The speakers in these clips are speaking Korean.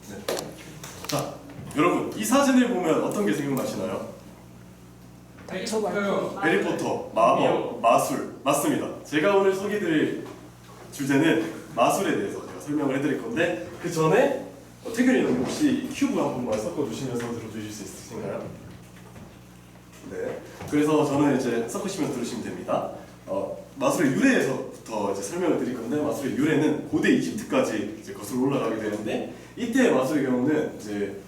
네. 자, 여러분 이 사진을 보면 어떤 게 생각나시나요? 해리포터, 마법, 마술. 맞습니다. 제가 오늘 소개해드릴 주제는 마술에 대해서 제가 설명을 해드릴 건데 그 전에 태균이 형님 혹시 큐브 한 번만 섞어주시면서 들어주실 수 있으신가요? 네. 그래서 저는 이제 섞으시면서 들으시면 됩니다. 마술의 유래에서부터 이제 설명을 드릴 건데 마술의 유래는 고대 이집트까지 이제 거슬러 올라가게 되는데 이때의 마술의 경우는 이제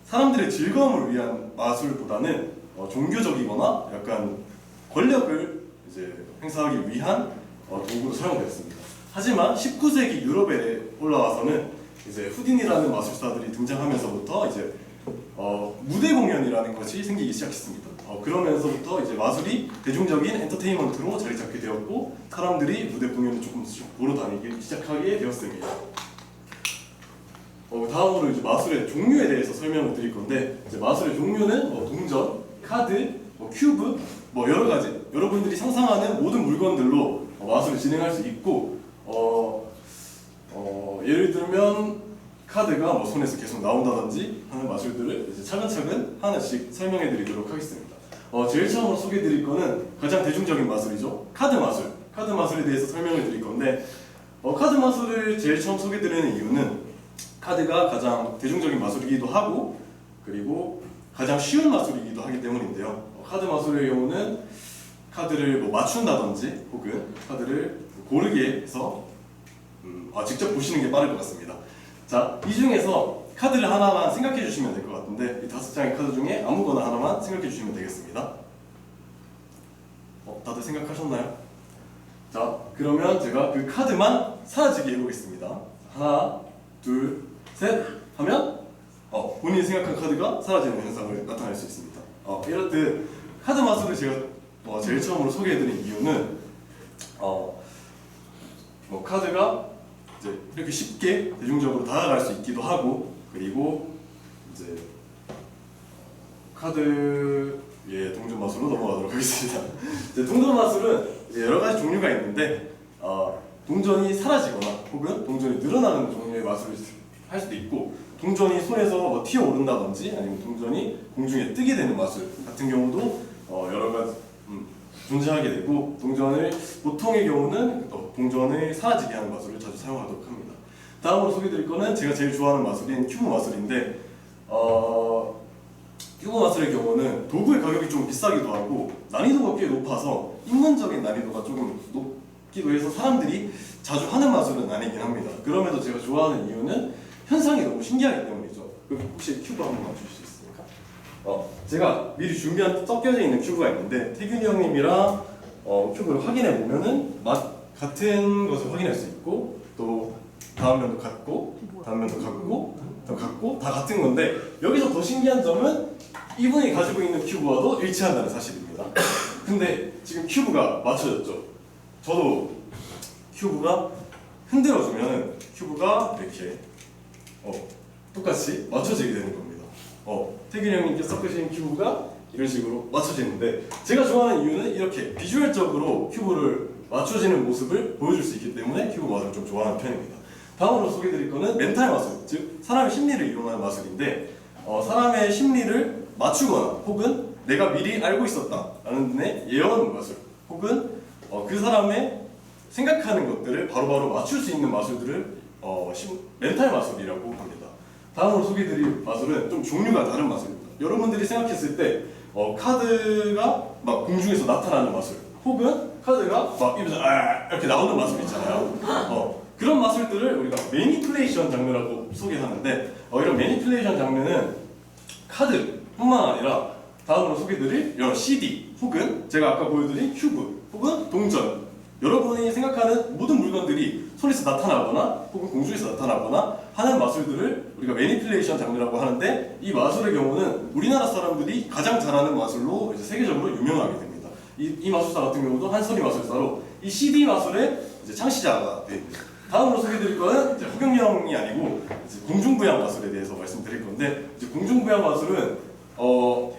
사람들의 즐거움을 위한 마술보다는 종교적이거나 약간 권력을 이제 행사하기 위한 도구로 사용되었습니다. 하지만 19세기 유럽에 올라와서는 이제 후딘이라는 마술사들이 등장하면서부터 이제 무대 공연이라는 것이 생기기 시작했습니다. 그러면서부터 이제 마술이 대중적인 엔터테인먼트로 자리 잡게 되었고 사람들이 무대 공연을 조금씩 보러 다니기 시작하게 되었습니다. 다음으로 이제 마술의 종류에 대해서 설명을 드릴 건데 이제 마술의 종류는 동전, 카드, 큐브, 여러 가지 여러분들이 상상하는 모든 물건들로 마술을 진행할 수 있고 예를 들면 카드가 손에서 계속 나온다든지 하는 마술들을 이제 차근차근 하나씩 설명해 드리도록 하겠습니다. 제일 처음으로 소개해 드릴 거는 가장 대중적인 마술이죠. 카드 마술. 카드 마술에 대해서 설명을 드릴 건데 카드 마술을 제일 처음 소개해 드리는 이유는 카드가 가장 대중적인 마술이기도 하고 그리고 가장 쉬운 마술이기도 하기 때문인데요. 카드 마술의 경우는 카드를 맞춘다든지 혹은 카드를 고르게 해서 직접 보시는 게 빠를 것 같습니다. 자, 이 중에서 카드를 하나만 생각해 주시면 될 것 같은데 이 5장의 카드 중에 아무거나 하나만 생각해 주시면 되겠습니다. 다들 생각하셨나요? 자, 그러면 제가 그 카드만 사라지게 해보겠습니다. 하나, 둘, 셋 하면 본인이 생각한 카드가 사라지는 현상을 나타낼 수 있습니다. 이렇듯 카드 마술을 제가 제일 처음으로 소개해드린 이유는 카드가 이제 이렇게 쉽게 대중적으로 다가갈 수 있기도 하고 그리고 이제 카드의 동전 마술로 넘어가도록 하겠습니다. 이제 동전 마술은 이제 여러 가지 종류가 있는데 동전이 사라지거나 혹은 동전이 늘어나는 종류의 마술을 할 수도 있고 동전이 손에서 튀어오른다든지 아니면 동전이 공중에 뜨게 되는 마술 같은 경우도 여러 가지 존재하게 되고 보통의 경우는 동전을 사라지게 하는 마술을 자주 사용하도록 합니다. 다음으로 소개드릴 거는 제가 제일 좋아하는 마술인 큐브 마술인데 큐브 마술의 경우는 도구의 가격이 좀 비싸기도 하고 난이도가 꽤 높아서 입문적인 난이도가 조금 높기도 해서 사람들이 자주 하는 마술은 아니긴 합니다. 그럼에도 제가 좋아하는 이유는 현상이 너무 신기하기 때문이죠. 혹시 큐브 한 번만 주실 수 있습니까? 제가 미리 준비한 섞여져 있는 큐브가 있는데 태균이 형님이랑 큐브를 확인해 보면은 같은 것을 확인할 수 있고 또 다음 면도 같고 다음 면도 같고 더 같고 다 같은 건데 여기서 더 신기한 점은 이분이 가지고 있는 큐브와도 일치한다는 사실입니다. 근데 지금 큐브가 맞춰졌죠. 저도 큐브가 흔들어주면 큐브가 이렇게 똑같이 맞춰지게 되는 겁니다. 태균이 형님께서 섞으신 큐브가 이런 식으로 맞춰지는데 제가 좋아하는 이유는 이렇게 비주얼적으로 큐브를 맞춰지는 모습을 보여줄 수 있기 때문에 큐브 마술을 좀 좋아하는 편입니다. 다음으로 소개해드릴 거는 멘탈 마술, 즉 사람의 심리를 이용하는 마술인데 사람의 심리를 맞추거나 혹은 내가 미리 알고 있었다라는 데 예언 마술 혹은 그 사람의 생각하는 것들을 바로바로 맞출 수 있는 마술들을 멘탈 마술이라고 합니다. 다음으로 소개해드릴 마술은 좀 종류가 다른 마술입니다. 여러분들이 생각했을 때 카드가 막 공중에서 나타나는 마술 혹은 카드가 막 이렇게 나오는 마술 있잖아요. 그런 마술들을 우리가 매니플레이션 장르라고 소개하는데 이런 매니플레이션 장르는 카드뿐만 아니라 다음으로 소개해드릴 여러 CD 혹은 제가 아까 보여드린 큐브 혹은 동전 여러분이 생각하는 모든 물건들이 손에서 나타나거나 혹은 공중에서 나타나거나 하는 마술들을 우리가 매니플레이션 장르라고 하는데 이 마술의 경우는 우리나라 사람들이 가장 잘하는 마술로 이제 세계적으로 유명하게 됩니다. 이 마술사 같은 경우도 한선희 마술사로 이 CD 마술의 이제 창시자가 됩니다. 다음으로 소개해드릴 거는 이제 허경영이 아니고 이제 공중부양 마술에 대해서 말씀드릴 건데 이제 공중부양 마술은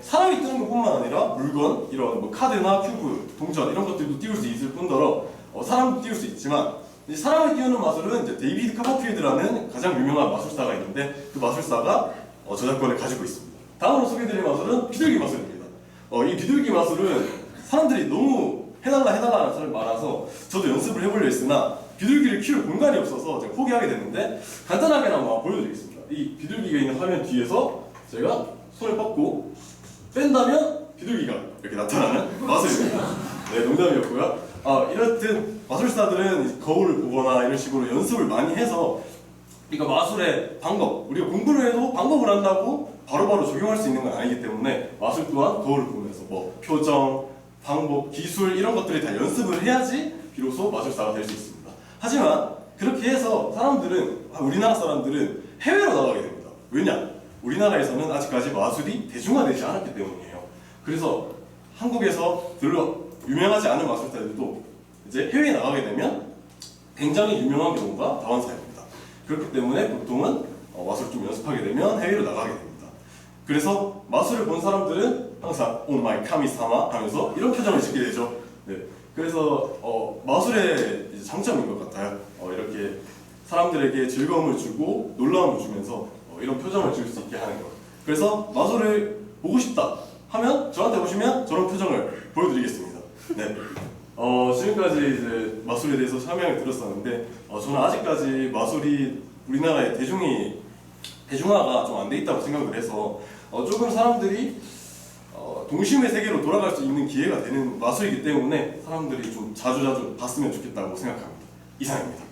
사람이 뜨는 것뿐만 아니라 물건, 이런 카드나 큐브, 동전 이런 것들도 띄울 수 있을 뿐더러 사람도 띄울 수 있지만 이제 사람을 띄우는 마술은 이제 데이비드 카퍼필드라는 가장 유명한 마술사가 있는데 그 마술사가 저작권을 가지고 있습니다. 다음으로 소개해드릴 마술은 비둘기 마술입니다. 이 비둘기 마술은 사람들이 너무 해달라는 사람이 많아서 저도 연습을 해보려 했으나 비둘기를 키울 공간이 없어서 제가 포기하게 됐는데 간단하게나마 보여드리겠습니다. 이 비둘기가 있는 화면 뒤에서 제가 손을 뻗고 뺀다면 비둘기가 이렇게 나타나는 마술입니다. 네, 농담이었고요. 이렇듯 마술사들은 거울을 보거나 이런 식으로 연습을 많이 해서 그러니까 마술의 방법, 우리가 공부를 해도 방법을 안다고 바로바로 적용할 수 있는 건 아니기 때문에 마술 또한 거울을 보면서 뭐 표정, 방법, 기술 이런 것들이 다 연습을 해야지 비로소 마술사가 될 수 있습니다. 하지만 그렇게 해서 사람들은 우리나라 사람들은 해외로 나가게 됩니다. 왜냐? 우리나라에서는 아직까지 마술이 대중화되지 않았기 때문이에요. 그래서 한국에서 별로 유명하지 않은 마술사들도 이제 해외에 나가게 되면 굉장히 유명한 경우가 다반사입니다. 그렇기 때문에 보통은 마술을 좀 연습하게 되면 해외로 나가게 됩니다. 그래서 마술을 본 사람들은 항상 오 마이 카미사마 하면서 이런 표정을 짓게 되죠. 네. 그래서 마술의 이제 장점인 것 같아요. 이렇게 사람들에게 즐거움을 주고 놀라움을 주면서 이런 표정을 지을 수 있게 하는 것. 그래서 마술을 보고 싶다 하면 저한테 오시면 저런 표정을 보여드리겠습니다. 네. 지금까지 이제 마술에 대해서 설명을 드렸었는데 저는 아직까지 마술이 우리나라에 대중화가 좀 안 돼 있다고 생각을 해서 조금 사람들이 동심의 세계로 돌아갈 수 있는 기회가 되는 마술이기 때문에 사람들이 좀 자주자주 봤으면 좋겠다고 생각합니다. 이상입니다.